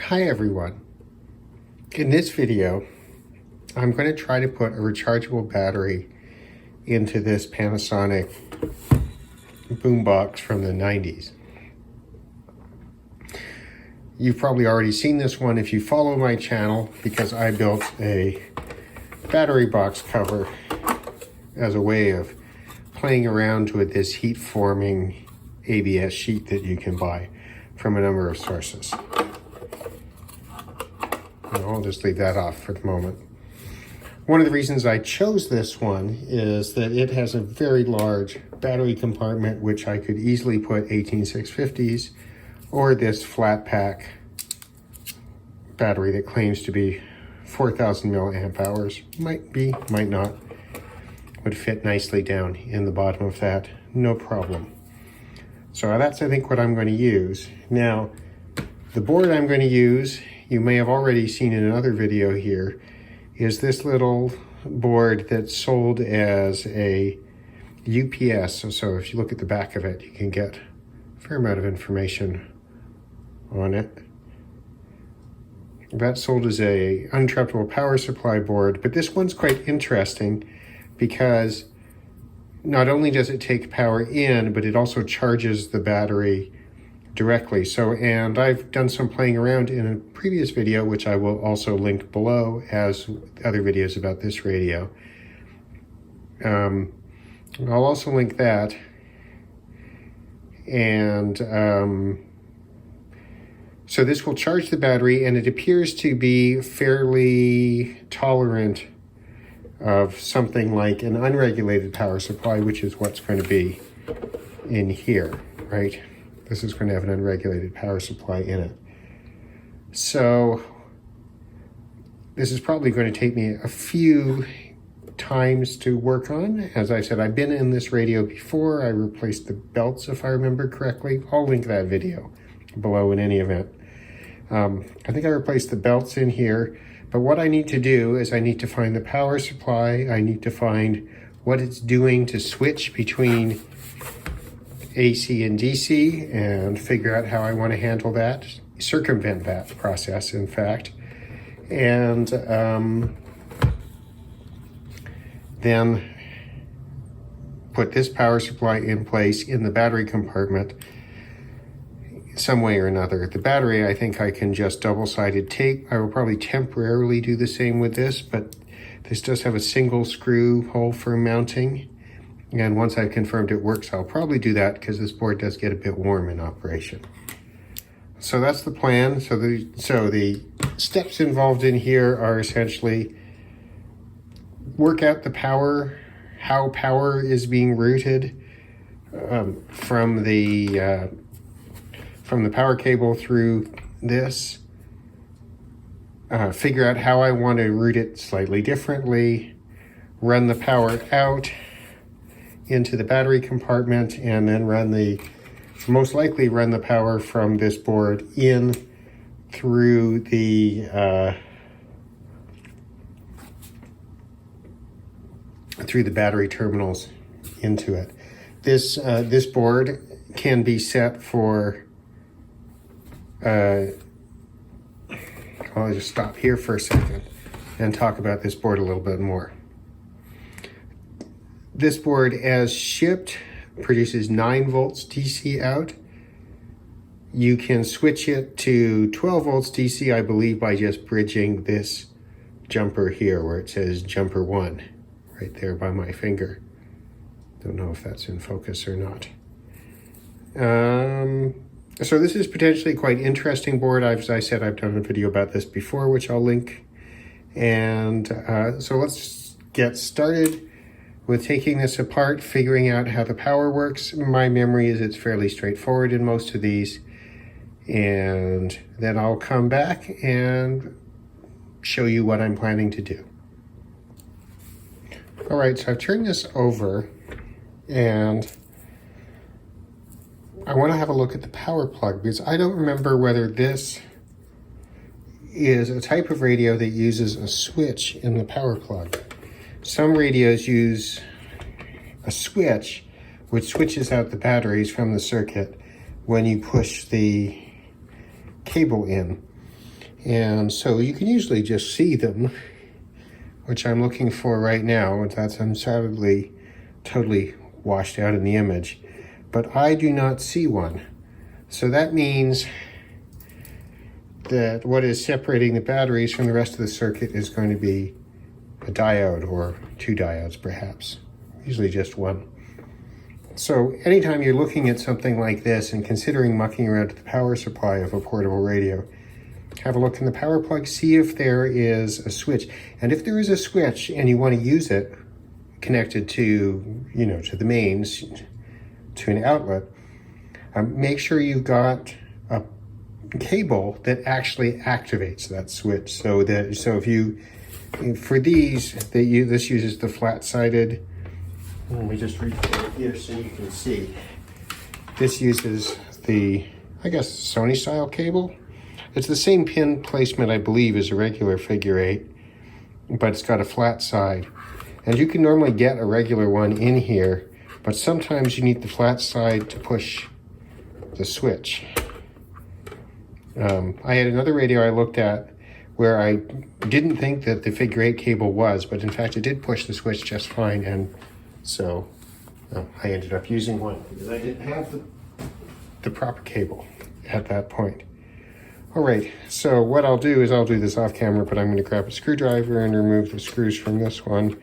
Hi everyone. In this video, I'm going to try to put a rechargeable battery into this Panasonic boombox from the 90s. You've probably already seen this one if you follow my channel, because I built a battery box cover as a way of playing around with this heat forming ABS sheet that you can buy from a number of sources. I'll just leave that off for the moment. One of the reasons I chose this one is that it has a very large battery compartment, which I could easily put 18650s or this flat pack battery that claims to be 4,000 milliamp hours. Might be, might not. Would fit nicely down in the bottom of that, no problem. So that's, I think, what I'm going to use. Now, the board I'm going to use, you may have already seen in another video here, is this little board that's sold as a UPS. So if you look at the back of it, you can get a fair amount of information on it. That's sold as a uninterruptible power supply board, but this one's quite interesting because not only does it take power in, but it also charges the battery directly. So, and I've done some playing around in a previous video, which I will also link below as other videos about this radio. I'll also link that. And so this will charge the battery, and it appears to be fairly tolerant of something like an unregulated power supply, which is what's going to be in here, right? This is going to have an unregulated power supply in it. So this is probably going to take me a few times to work on. As I said, I've been in this radio before. I replaced the belts, if I remember correctly. I'll link that video below in any event. I think I replaced the belts in here, but what I need to do is I need to find the power supply. I need to find what it's doing to switch between AC and DC and figure out how I want to handle that, circumvent that process, in fact. And then put this power supply in place in the battery compartment some way or another. The battery, I think I can just double-sided tape. I will probably temporarily do the same with this, but this does have a single screw hole for mounting. And once I've confirmed it works, I'll probably do that because this board does get a bit warm in operation. So that's the plan. So the steps involved in here are essentially work out the power, how power is being routed from the power cable through this, figure out how I want to route it slightly differently, run the power out into the battery compartment, and then most likely run the power from this board in through the battery terminals into it. This board can be set for I'll just stop here for a second and talk about this board a little bit more. This board, as shipped, produces 9 volts DC out. You can switch it to 12 volts DC, I believe, by just bridging this jumper here where it says jumper 1, right there by my finger. Don't know if that's in focus or not. So this is potentially quite interesting board. As I said, I've done a video about this before, which I'll link. And so let's get started with taking this apart, figuring out how the power works. My memory is it's fairly straightforward in most of these. And then I'll come back and show you what I'm planning to do. All right, so I've turned this over and I want to have a look at the power plug because I don't remember whether this is a type of radio that uses a switch in the power plug. Some radios use a switch which switches out the batteries from the circuit when you push the cable in. And so you can usually just see them, which I'm looking for right now. That's undoubtedly totally washed out in the image, but I do not see one. So that means that what is separating the batteries from the rest of the circuit is going to be a diode, or two diodes perhaps, usually just one. So anytime you're looking at something like this and considering mucking around with the power supply of a portable radio, have a look in the power plug, see if there is a switch. And if there is a switch and you want to use it connected to, to the mains, to an outlet, make sure you've got a cable that actually activates that switch. So if you, for these, this uses the flat-sided. Let me just read it here so you can see. This uses the, I guess, Sony style cable. It's the same pin placement, I believe, as a regular figure 8, but it's got a flat side. And you can normally get a regular one in here, but sometimes you need the flat side to push the switch. I had another radio I looked at where I didn't think that the figure 8 cable was, but in fact it did push the switch just fine, and so I ended up using one because I didn't have the proper cable at that point. All right, so what I'll do is I'll do this off camera, but I'm going to grab a screwdriver and remove the screws from this one.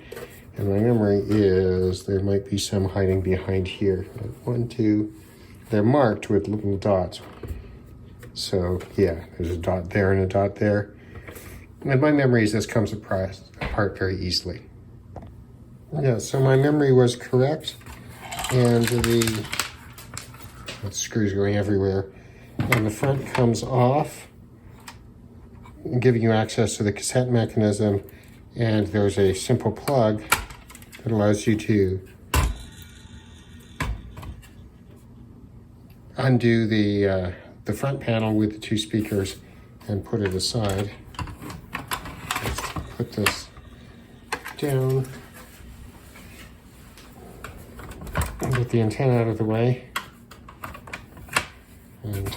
And my memory is there might be some hiding behind here. 1, 2, they're marked with little dots. So yeah, there's a dot there and a dot there. And my memory is this comes apart very easily. Yeah, so my memory was correct. And the screws going everywhere. And the front comes off, giving you access to the cassette mechanism, and there's a simple plug that allows you to undo the front panel with the 2 speakers and put it aside. Let's put this down and get the antenna out of the way. And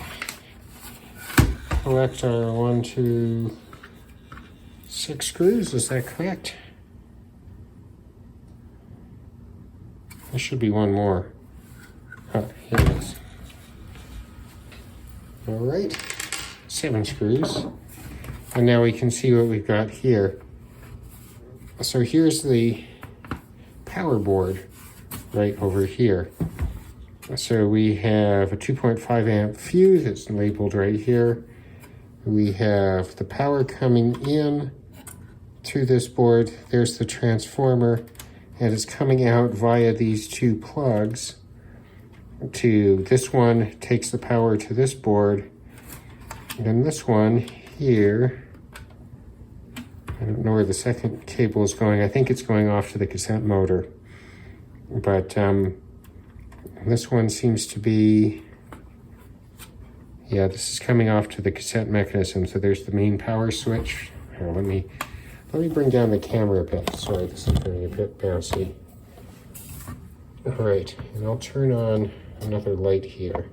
collect our 1, 2, 6 screws, is that correct? There should be one more. Oh, here it is. All right, 7 screws. And now we can see what we've got here. So here's the power board right over here. So we have a 2.5 amp fuse, it's labeled right here. We have the power coming in to this board. There's the transformer, and it's coming out via these 2 plugs. To this one takes the power to this board, and then this one here, I don't know where the second cable is going. I think it's going off to the cassette motor, but this one seems to be, yeah, this is coming off to the cassette mechanism. So there's the main power switch. Here, let me bring down the camera a bit. Sorry, this is getting a bit bouncy. All right, and I'll turn on another light here.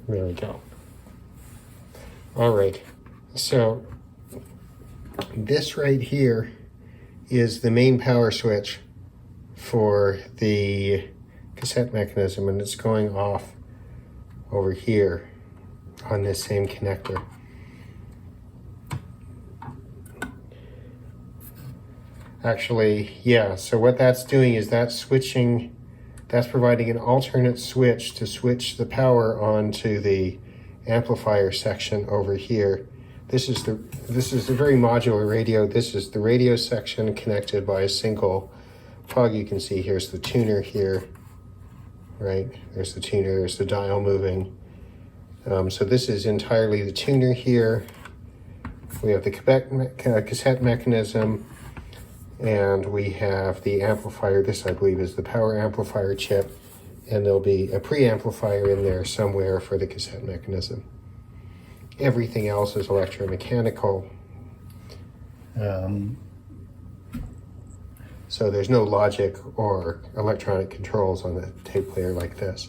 There we go. All right, so this right here is the main power switch for the cassette mechanism, and it's going off over here on this same connector. Actually, yeah, so what that's doing is that's providing an alternate switch to switch the power onto the amplifier section over here. This is the very modular radio. This is the radio section connected by a single plug. You can see here's the tuner here, right? There's the tuner, there's the dial moving. So this is entirely the tuner here. We have the cassette mechanism, and we have the amplifier. This, I believe, is the power amplifier chip, and there'll be a preamplifier in there somewhere for the cassette mechanism. Everything else is electromechanical. So there's no logic or electronic controls on a tape player like this.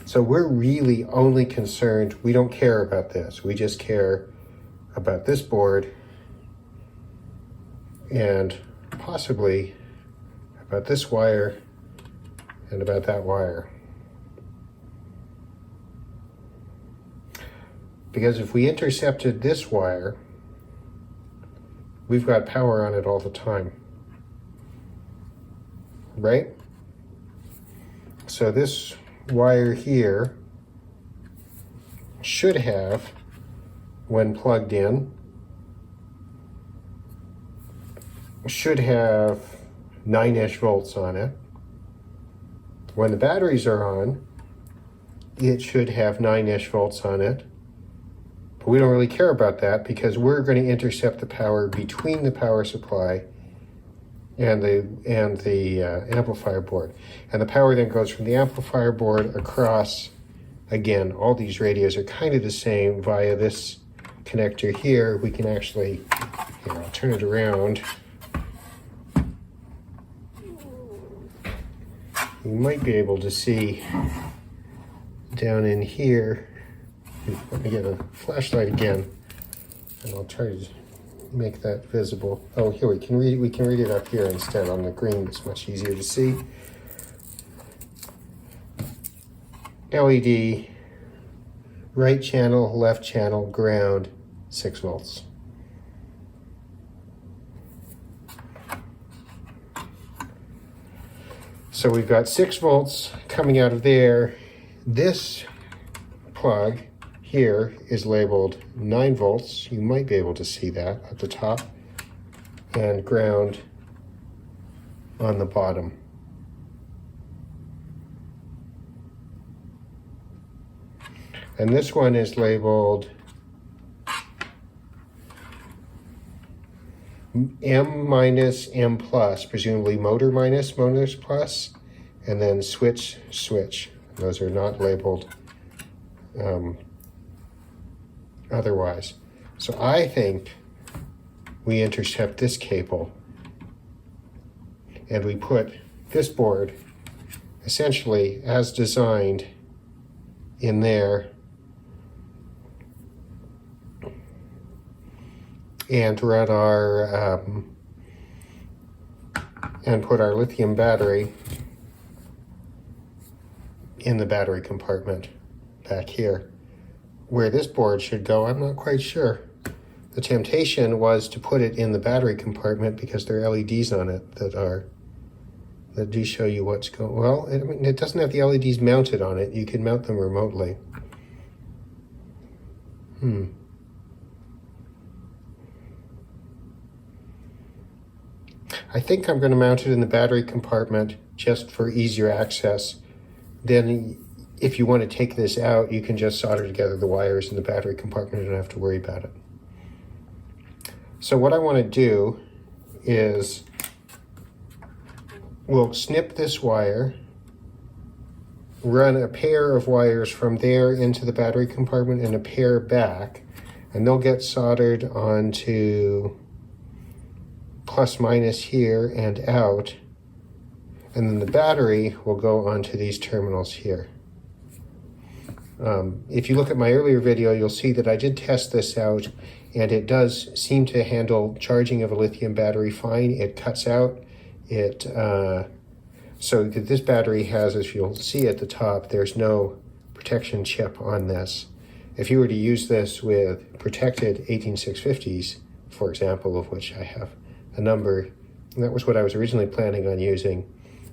So we're really only concerned, we don't care about this. We just care about this board and possibly about this wire and about that wire. Because if we intercepted this wire, we've got power on it all the time, right? So this wire here should have, when plugged in, should have 9-ish volts on it. When the batteries are on, it should have 9-ish volts on it. But we don't really care about that because we're going to intercept the power between the power supply and the amplifier board. And the power then goes from the amplifier board across. Again, all these radios are kind of the same via this connector here. We can actually, here, I'll turn it around. You might be able to see down in here. Let me get a flashlight again, and I'll try to make that visible. Oh, here we can read it up here instead on the green. It's much easier to see. LED, right channel, left channel, ground, 6 volts. So we've got 6 volts coming out of there. This plug here is labeled 9 volts. You might be able to see that at the top, and ground on the bottom. And this one is labeled M minus, M plus, presumably motor minus, motors plus, and then switch, switch. Those are not labeled otherwise. So I think we intercept this cable and we put this board essentially as designed in there and run our and put our lithium battery in the battery compartment back here. Where this board should go, I'm not quite sure. The temptation was to put it in the battery compartment because there are LEDs on it that do show you what's going. Well, it doesn't have the LEDs mounted on it. You can mount them remotely. I think I'm going to mount it in the battery compartment just for easier access. Then if you want to take this out, you can just solder together the wires in the battery compartment and don't have to worry about it. So what I want to do is we'll snip this wire, run a pair of wires from there into the battery compartment and a pair back, and they'll get soldered onto plus minus here and out, and then the battery will go onto these terminals here. If you look at my earlier video, you'll see that I did test this out, and it does seem to handle charging of a lithium battery fine. It cuts out. So this battery has, as you'll see at the top, there's no protection chip on this. If you were to use this with protected 18650s, for example, of which I have a number, and that was what I was originally planning on using,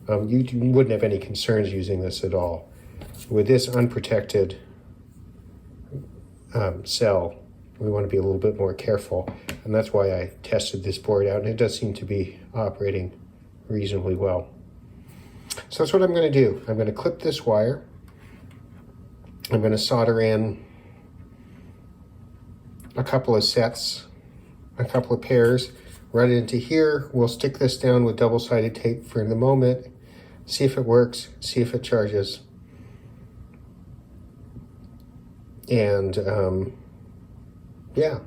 you wouldn't have any concerns using this at all. With this unprotected cell, we want to be a little bit more careful, and that's why I tested this board out, and it does seem to be operating reasonably well. So that's what I'm going to do. I'm going to clip this wire. I'm going to solder in a couple of sets, a couple of pairs, run it into here. We'll stick this down with double-sided tape for the moment, see if it works, see if it charges. And yeah,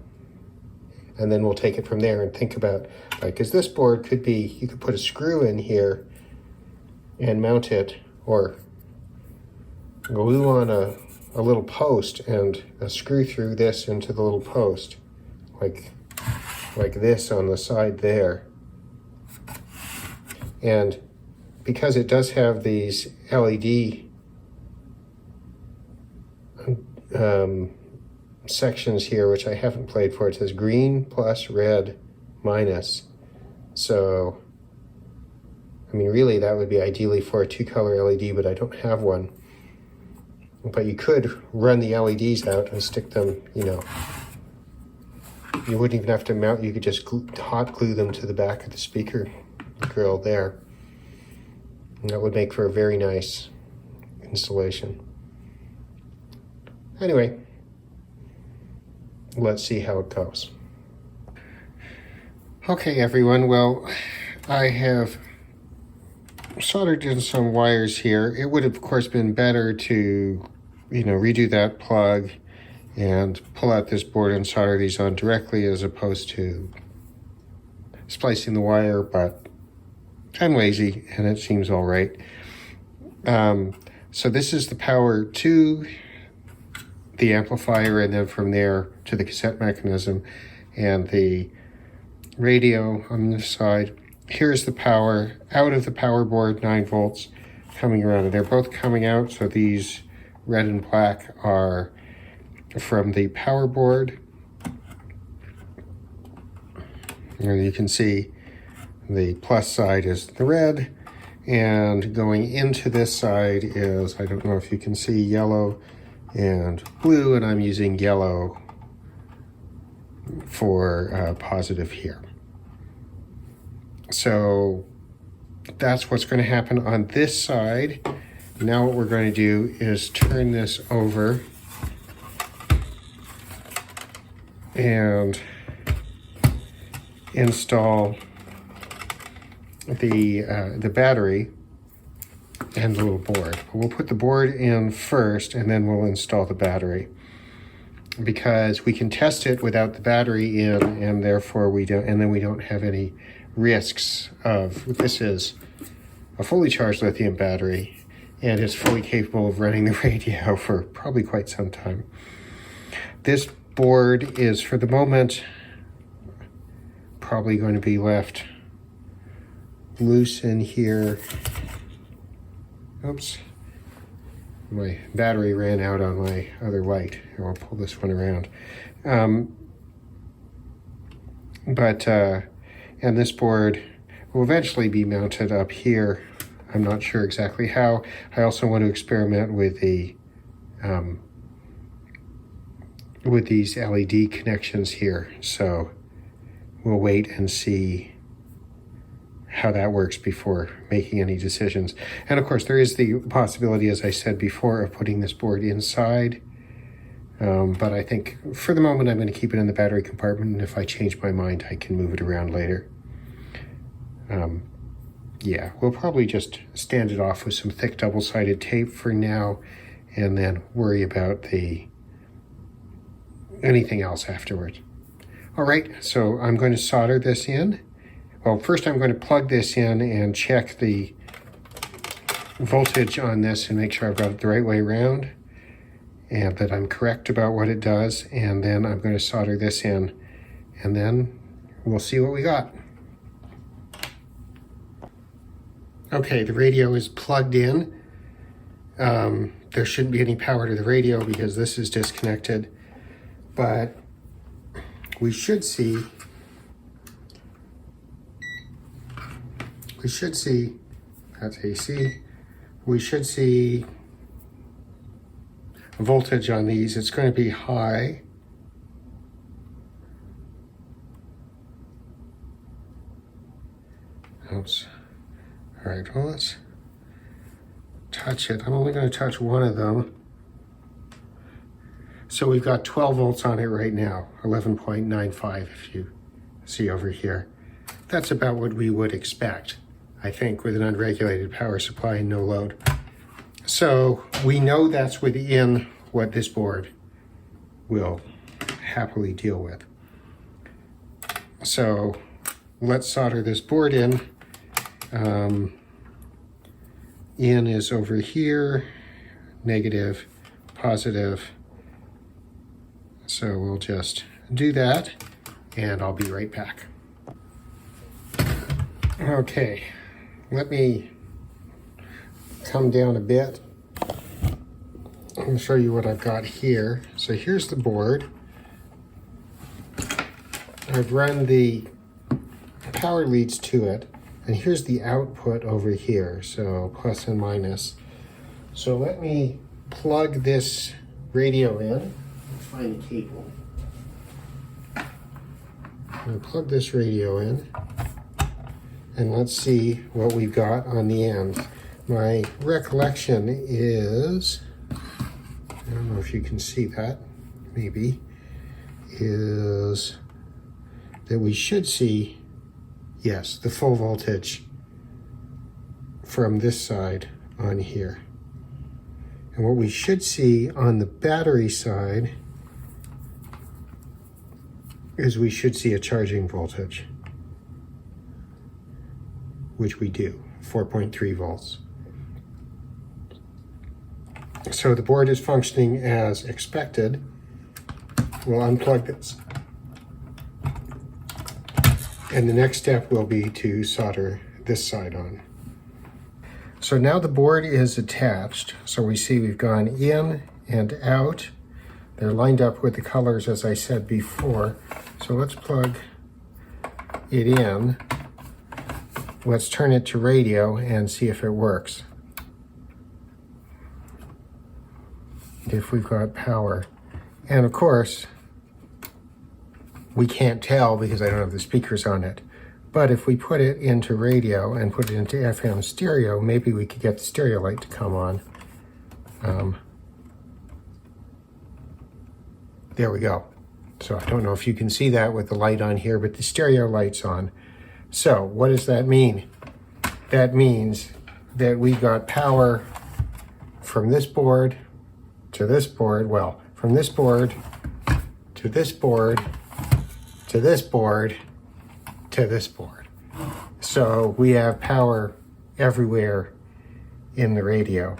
and then we'll take it from there and think about Because this board could be, you could put a screw in here and mount it, or glue on a little post and screw through this into the little post, like this on the side there. And because it does have these LED sections here, which I haven't played for, it says green plus red minus. So, I mean, really that would be ideally for a 2-color LED, but I don't have one. But you could run the LEDs out and stick them, you know, you wouldn't even have to mount, you could just hot glue them to the back of the speaker grill there. And that would make for a very nice installation. Anyway, let's see how it goes. Okay, everyone, well, I have soldered in some wires here. It would have, of course, been better to, you know, redo that plug and pull out this board and solder these on directly as opposed to splicing the wire, but I'm lazy and it seems all right. So this is the power to the amplifier, and then from there to the cassette mechanism and the radio on this side. Here's the power out of the power board, 9 volts coming around, and they're both coming out. So these red and black are from the power board. And you can see the plus side is the red, and going into this side is, I don't know if you can see, yellow and blue, and I'm using yellow for positive here. So that's what's going to happen on this side. Now what we're going to do is turn this over and install the battery and the little board. We'll put the board in first, and then we'll install the battery, because we can test it without the battery in, and therefore we don't have any risks of, this is a fully charged lithium battery, and it's fully capable of running the radio for probably quite some time. This board is, for the moment, probably going to be left loose in here. Oops, my battery ran out on my other light. I'll pull this one around. And this board will eventually be mounted up here. I'm not sure exactly how. I also want to experiment with the with these LED connections here. So we'll wait and see how that works before making any decisions. And of course, there is the possibility, as I said before, of putting this board inside. But I think for the moment, I'm going to keep it in the battery compartment. And if I change my mind, I can move it around later. Yeah, we'll probably just stand it off with some thick double-sided tape for now, and then worry about anything else afterwards. All right, so I'm going to solder this in. Well, first I'm going to plug this in and check the voltage on this and make sure I've got it the right way around and that I'm correct about what it does. And then I'm going to solder this in, and then we'll see what we got. Okay, the radio is plugged in. There shouldn't be any power to the radio because this is disconnected, but we should see that's AC. We should see voltage on these. It's going to be high. Oops. All right, well, let's touch it. I'm only going to touch one of them. So we've got 12 volts on it right now, 11.95 if you see over here. That's about what we would expect, I think, with an unregulated power supply and no load. So we know that's within what this board will happily deal with. So let's solder this board in. In is over here, negative, positive. So we'll just do that and I'll be right back. Okay, let me come down a bit and show you what I've got here. So here's the board. I've run the power leads to it, and here's the output over here, so plus and minus. So let me plug this radio in, find a cable. I'll plug this radio in, and let's see what we've got on the end. My recollection is, I don't know if you can see that, maybe, is that we should see, yes, the full voltage from this side on here. And what we should see on the battery side is we should see a charging voltage, which we do, 4.3 volts. So the board is functioning as expected. We'll unplug this. And the next step will be to solder this side on. So now the board is attached. So we see we've gone in and out. They're lined up with the colors as I said before. So let's plug it in. Let's turn it to radio and see if it works. If we've got power. And of course, we can't tell because I don't have the speakers on it. But if we put it into radio and put it into FM stereo, maybe we could get the stereo light to come on. There we go. So I don't know if you can see that with the light on here, but the stereo light's on. So what does that mean? That means that we got power from this board to this board, well, from this board to this board to this board to this board. So we have power everywhere in the radio.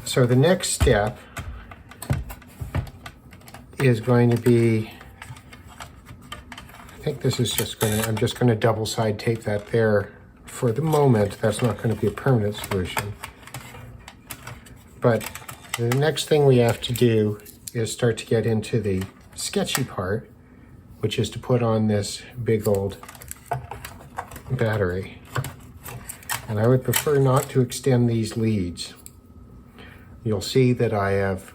So the next step is going to be, I think this is just going to, I'm just going to double side tape that there for the moment. That's not going to be a permanent solution. But the next thing we have to do is start to get into the sketchy part, which is to put on this big old battery. And I would prefer not to extend these leads. You'll see that I have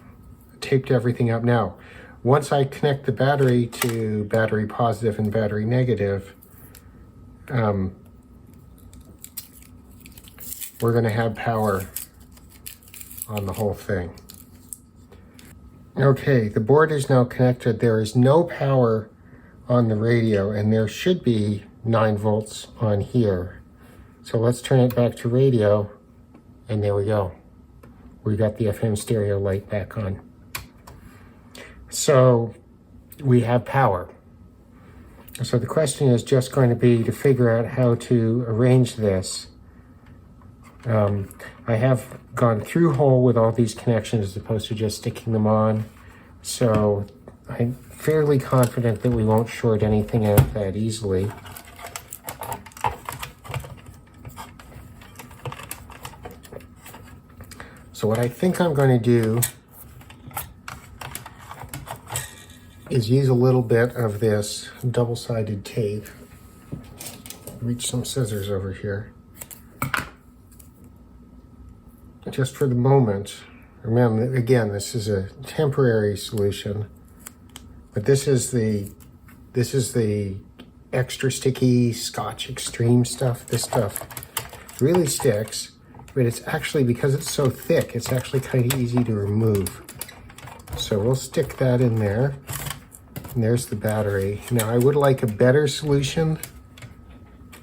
taped everything up now. Once I connect the battery to battery positive and battery negative, we're going to have power on the whole thing. Okay, the board is now connected. There is no power on the radio, and there should be 9 volts on here. So let's turn it back to radio, and there we go. We got the FM stereo light back on. So we have power. So the question is just going to be to figure out how to arrange this. I have gone through hole with all these connections as opposed to just sticking them on. So I'm fairly confident that we won't short anything out that easily. So what I think I'm going to do is use a little bit of this double-sided tape. Reach some scissors over here. Just for the moment. Remember, again, this is a temporary solution, but this is the extra sticky Scotch Extreme stuff. This stuff really sticks, but it's actually, because it's so thick, it's actually kind of easy to remove. So we'll stick that in there. And there's the battery. Now I would like a better solution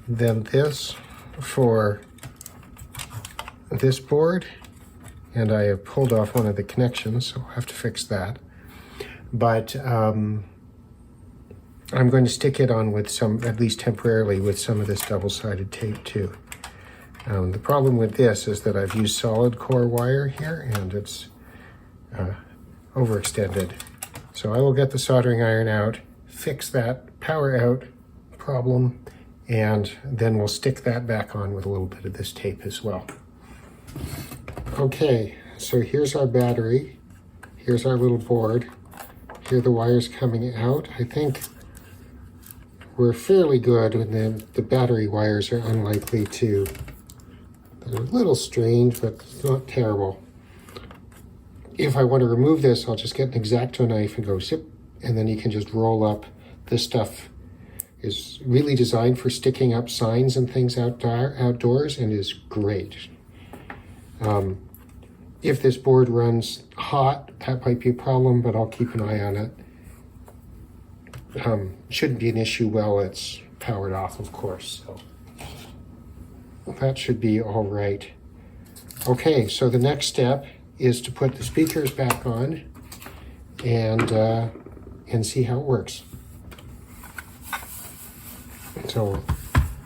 than this for this board, and I have pulled off one of the connections, so I'll have to fix that. But I'm going to stick it on with some, at least temporarily, with some of this double-sided tape too. The problem with this is that I've used solid core wire here and it's overextended. So I will get the soldering iron out, fix that power out problem, and then we'll stick that back on with a little bit of this tape as well. Okay, so here's our battery. Here's our little board. Here are the wires coming out. I think we're fairly good, and the battery wires are unlikely to. They're a little strange, but it's not terrible. If I want to remove this, I'll just get an X-Acto knife and go zip, and then you can just roll up. This stuff is really designed for sticking up signs and things outdoors and is great. If this board runs hot, that might be a problem, but I'll keep an eye on it. Shouldn't be an issue while it's powered off, of course. So that should be all right. Okay, so the next step is to put the speakers back on and see how it works. So we'll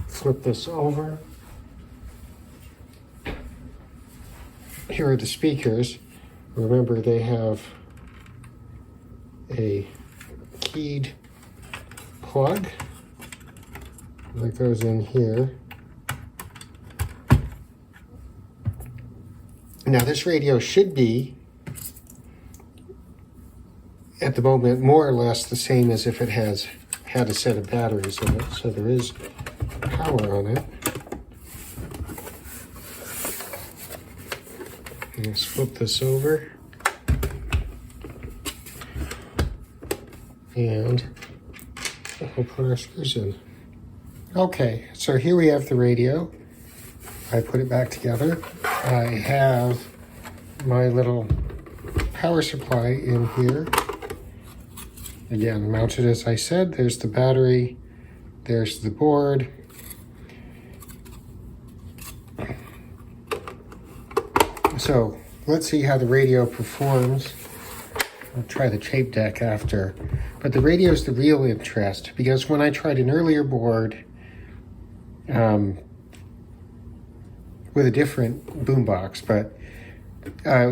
flip this over. Here are the speakers. Remember, they have a keyed plug that goes in here. Now this radio should be, at the moment, more or less the same as if it had a set of batteries in it, so there is power on it. Let's flip this over. And we'll put our screws in. Okay, so here we have the radio. I put it back together. I have my little power supply in here. Again, mounted as I said. There's the battery. There's the board. So let's see how the radio performs. I'll try the tape deck after. But the radio is the real interest, because when I tried an earlier board with a different boombox, but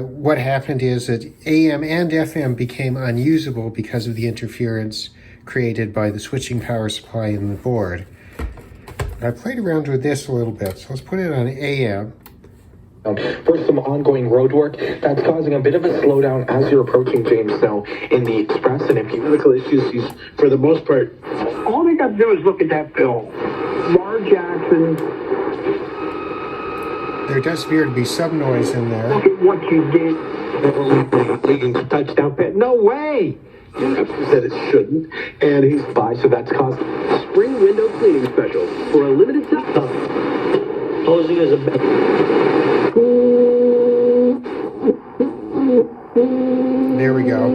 what happened is that AM and FM became unusable because of the interference created by the switching power supply in the board. I played around with this a little bit, so let's put it on AM. For some ongoing road work that's causing a bit of a slowdown as you're approaching Jamestown in the express, and if you medical issues, for the most part, all they got to do is look at that bill. Lamar Jackson. There does appear to be some noise in there. Look at what you did. Leading to touchdown pass. No way. Said it shouldn't, and he's by, so that's caused spring window cleaning special for a limited time. Posing as a There we go.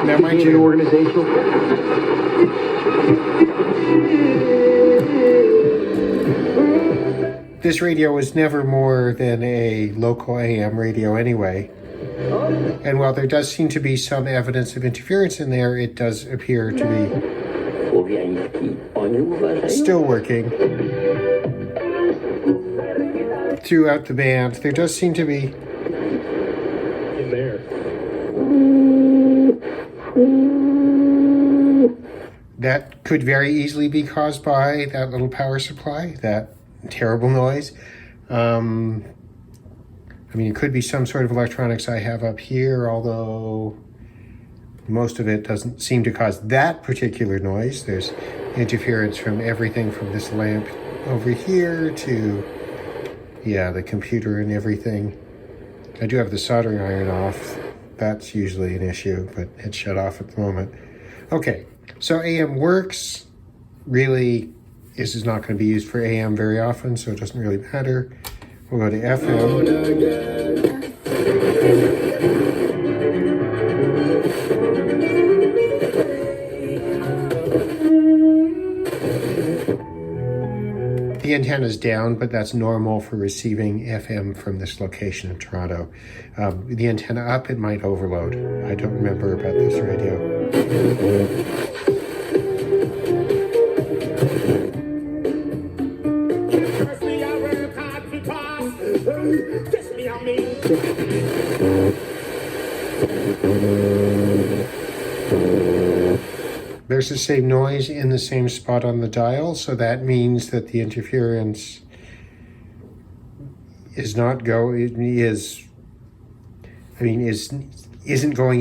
Now, mind you, organizational. this radio was never more than a local AM radio anyway. And while there does seem to be some evidence of interference in there, it does appear to be still working throughout the band. There does seem to be that could very easily be caused by that little power supply, that terrible noise. I mean, it could be some sort of electronics I have up here, although most of it doesn't seem to cause that particular noise. There's interference from everything from this lamp over here to, yeah, the computer and everything. I do have the soldering iron off. That's usually an issue, but it's shut off at the moment. Okay, so AM works. Really, this is not going to be used for AM very often, so it doesn't really matter. We'll go to FM. The antenna's down, but that's normal for receiving FM from this location in Toronto. The antenna up, it might overload. I don't remember about this radio. There's the same noise in the same spot on the dial, so that means that the interference isn't going in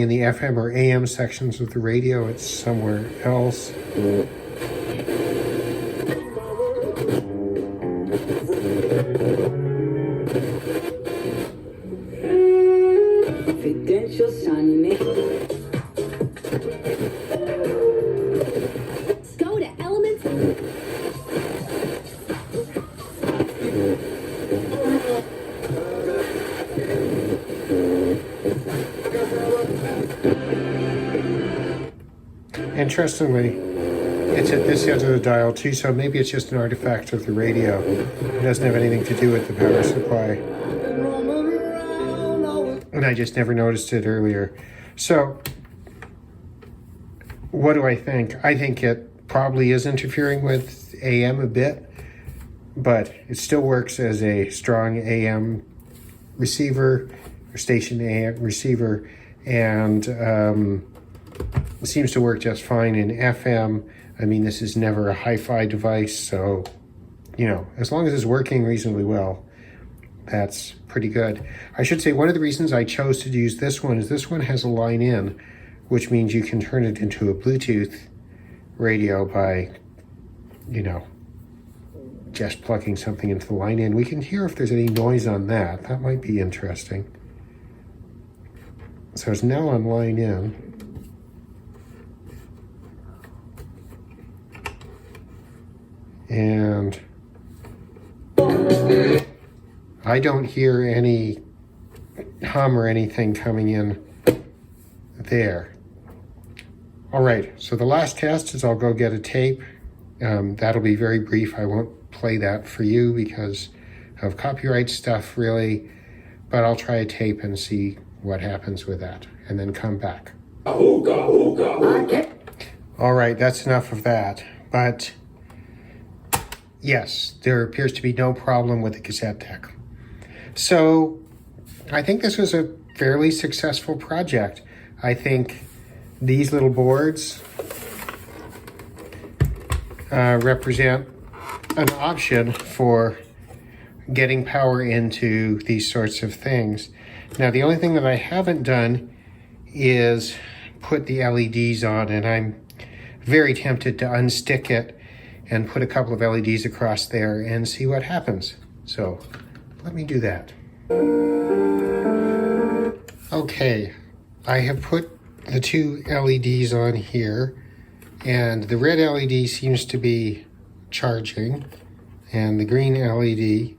the FM or AM sections of the radio. It's somewhere else. Confidential son, go to Elements. Interestingly, it's at this end of the dial too, so maybe it's just an artifact of the radio. It doesn't have anything to do with the power supply. And I just never noticed it earlier. So, what do I think? I think it probably is interfering with AM a bit, but it still works as a strong AM receiver, or station AM receiver, and it seems to work just fine in FM. I mean, this is never a hi-fi device, so, you know, as long as it's working reasonably well, that's pretty good. I should say one of the reasons I chose to use this one is this one has a line in, which means you can turn it into a Bluetooth radio by, you know, just plugging something into the line in. We can hear if there's any noise on that. That might be interesting. So it's now on line in. And I don't hear any hum or anything coming in there. All right, so the last test is I'll go get a tape. That'll be very brief. I won't play that for you because of copyright stuff, really, but I'll try a tape and see what happens with that and then come back. All right, that's enough of that. But yes, there appears to be no problem with the cassette deck. So I think this was a fairly successful project. I think these little boards represent an option for getting power into these sorts of things. Now, the only thing that I haven't done is put the LEDs on, and I'm very tempted to unstick it and put a couple of LEDs across there and see what happens. So let me do that. Okay, I have put the two LEDs on here, and the red LED seems to be charging, and the green LED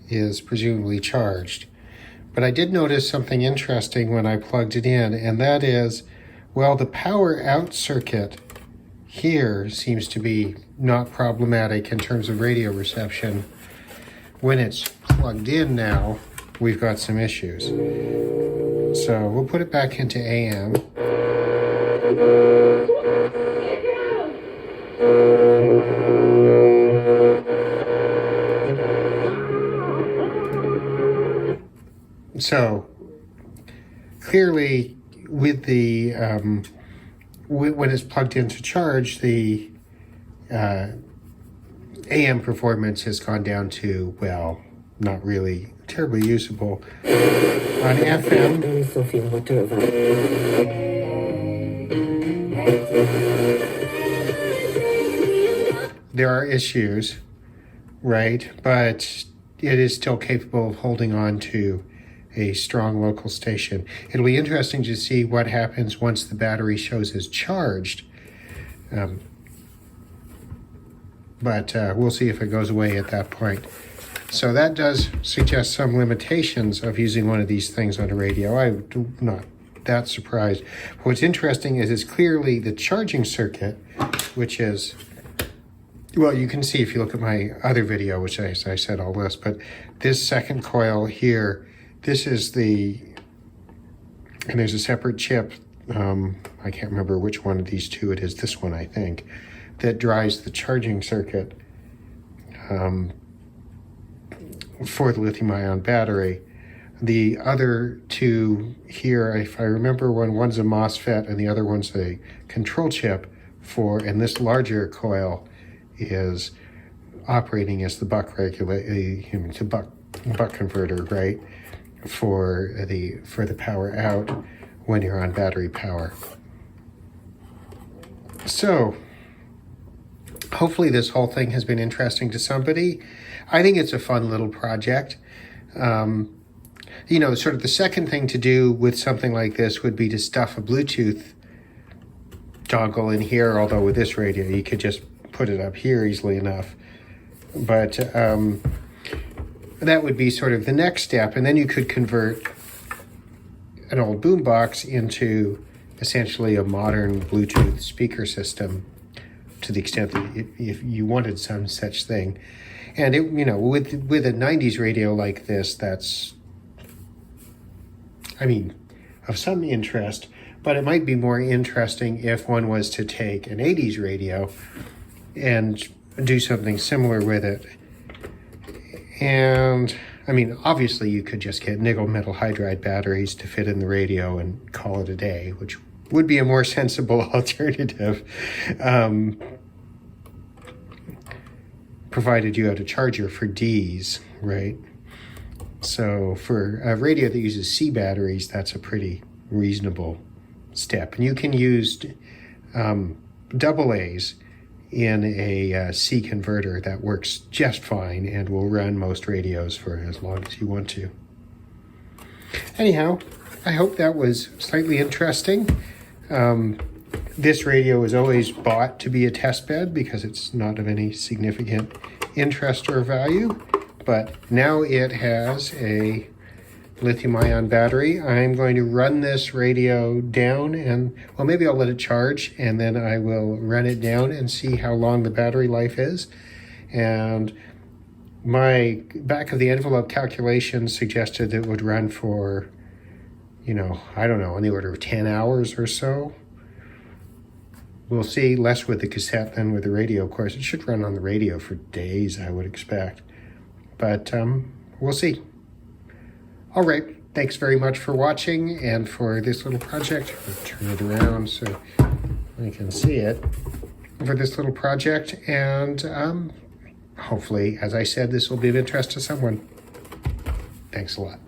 is presumably charged. But I did notice something interesting when I plugged it in, and that is, well, the power out circuit here seems to be not problematic in terms of radio reception. When it's plugged in now, we've got some issues. So we'll put it back into AM. So clearly with the when it's plugged into charge, the AM performance has gone down to, well, not really terribly usable. On FM, there are issues, right? But it is still capable of holding on to a strong local station. It'll be interesting to see what happens once the battery shows as charged. But we'll see if it goes away at that point. So that does suggest some limitations of using one of these things on a radio. I'm not that surprised. What's interesting is it's clearly the charging circuit, which is Well, you can see if you look at my other video, which I said all this, but this second coil here, this is the, and there's a separate chip, I can't remember which one of these two it is, this one I think, that drives the charging circuit for the lithium-ion battery. The other two here, if I remember, one's a MOSFET and the other one's a control chip for, and this larger coil is operating as the buck buck converter, right, for the power out when you're on battery power. So hopefully this whole thing has been interesting to somebody. I think it's a fun little project. You know, sort of the second thing to do with something like this would be to stuff a Bluetooth dongle in here, although with this radio you could just put it up here easily enough. But that would be sort of the next step, and then you could convert an old boombox into essentially a modern Bluetooth speaker system to the extent that if you wanted some such thing. And it, you know, with a 90s radio like this, that's, I mean, of some interest, but it might be more interesting if one was to take an 80s radio and do something similar with it. And I mean, obviously you could just get nickel metal hydride batteries to fit in the radio and call it a day, which would be a more sensible alternative, provided you had a charger for Ds, right? So for a radio that uses C batteries, that's a pretty reasonable step. And you can use AA's in a C converter that works just fine and will run most radios for as long as you want to. Anyhow, I hope that was slightly interesting. This radio is always bought to be a test bed because it's not of any significant interest or value, but now it has a lithium-ion battery. I'm going to run this radio down and, well, maybe I'll let it charge and then I will run it down and see how long the battery life is. And my back of the envelope calculation suggested it would run for, you know, I don't know, on the order of 10 hours or so. We'll see, less with the cassette than with the radio, of course. It should run on the radio for days, I would expect. But we'll see. All right, thanks very much for watching and for this little project. I'll turn it around so I can see it. For this little project, and hopefully, as I said, this will be of interest to someone. Thanks a lot.